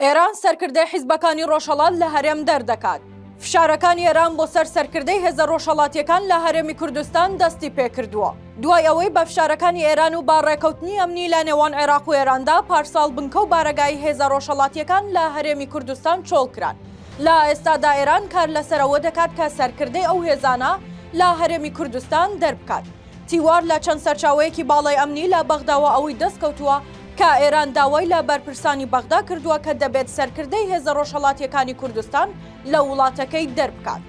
ئێران سەرکردەی حیزبەکانی ڕۆژهەڵات لە هەرێم دەردەکات. فشارەکانی ئێران بۆ سەر سەرکردەی هێزە ڕۆژهەڵاتیەکان لە هەرێمی کوردستان دەستی پێکردووە. دوای ئەوەی بە فشارەکانی ئێران و باڕێکەوتنی ئەمنی لە نێوان عێراق و ئێراندا پارساڵ بنکە و بارەگای هێزە ڕۆژهەڵاتیەکان لە هەرێمی کوردستان چۆڵ کران. لە ئێستادا ئێران کار لەسەرەوە دەکات کە سەرکردەی ئەو هێزانە لە هەرێمی کوردستان دەربکات. تیوار لە چەند سەرچاوەیەکی باڵای ئەمنی لە بەغداوە ئەوەی دەستکەوتووە کە ئێران داوای لە بەرپرسانی بەغدا کردووە کە دەبێت سەرکردەی هێزە ڕۆژهەڵاتیەکانی کوردستان لە وڵاتەکەی دەربکات.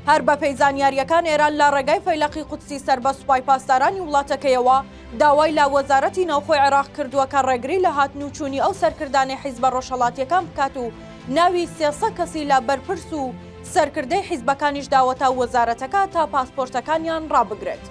هەر بە پێی زانیاریەکان ئێران لە ڕێگای فەیلەقی قودسی سەر بە سوپای پاسدارانی وڵاتەکەیەوە داوای لە وەزارەتی ناوخۆی عێراق کردووە کە ڕێگری لە هاتنوچوونی ئەو سەرکردانی حیزبە ڕۆژهەڵاتیەکان بکات و ناوی 300 کەسی لە بەرپرس و سەرکردەی حیزبەکانیش داوەتە وەزارەتەکە تا پاسپۆرتەکانیان ڕابگرێت.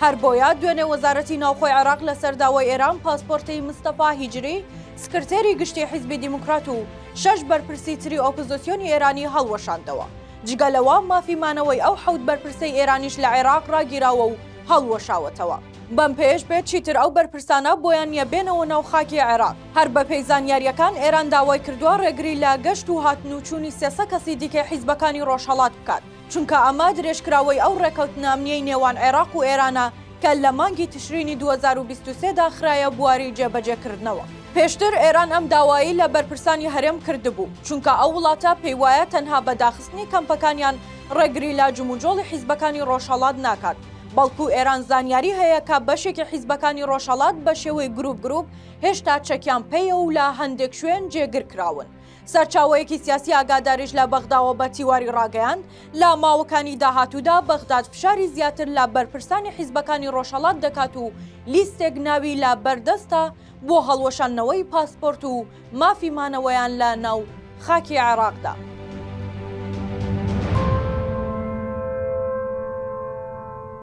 هەر بۆیە دوێنێ وەزارەتی ناوخۆی عێراق لە سەرداوای ئێران پاسپۆرتی مستەفا هیجری سکرتێری گشتی حیزبی دیموکرات و 6 بەرپرسی تری ئۆپۆزیسیۆنی ئێرانی هەڵوەشاندەوە. جگەلەوە مافیمانەوەی ئەو 7 بەرپرسەی ئێرانیش لە عێراق ڕاگیراوە و هەڵوەشاوەتەوە. بەم پێش بێت چیتر ئەو بەرپرسانە بۆیان نیە بێنەوە ناو خاکی عێراق. هەر بە پێی زانیاریەکان ئێران داوای کردووە ڕێگری لە گەشت و هاتنوچوونی 300 کەسی دیکەی حیزبەکانی ڕۆژهەڵات بکات، چونکە ئەمە درێژکراوەی ئەو ڕێکەوتنە ئەمنیەی نێوان عێراق و ئێرانە کە لە مانگی تشرینی 2023دا خرایە بواری جێبەجێکردنەوە. پێشتر ئێران ئەم داوایی لە بەرپرسانی هەرێم کردبوو، چونکە ئەو وڵاتە پێی وایە تەنها بەداخستنی کەمپەکانیان ڕێگری لە جموجۆڵی حیزبەکانی ڕۆژهەڵات ناکات، بەڵکو ئێران زانیاری هەیە کە بەشێکی حیزبەکانی ڕۆژهەڵات بە شێوەی گروپ هێشتا چەکیان پێیە و لە هەندێک شوێن جێگر کراون. سەرچاوەیەکی سیاسی ئاگاداریش لە بەغداوە بە تیواری ڕاگەیاند لە ماوەکانی داهاتوودا بەغداد فشاری زیاتر لە بەرپرسانی حیزبەکانی ڕۆژهەڵات دەکات و لیستێک ناوی لە بەردەستە بۆ هەڵوەشاندنەوەی پاسپۆرت و مافیمانەوەیان لە ناو خاکی عێراقدا.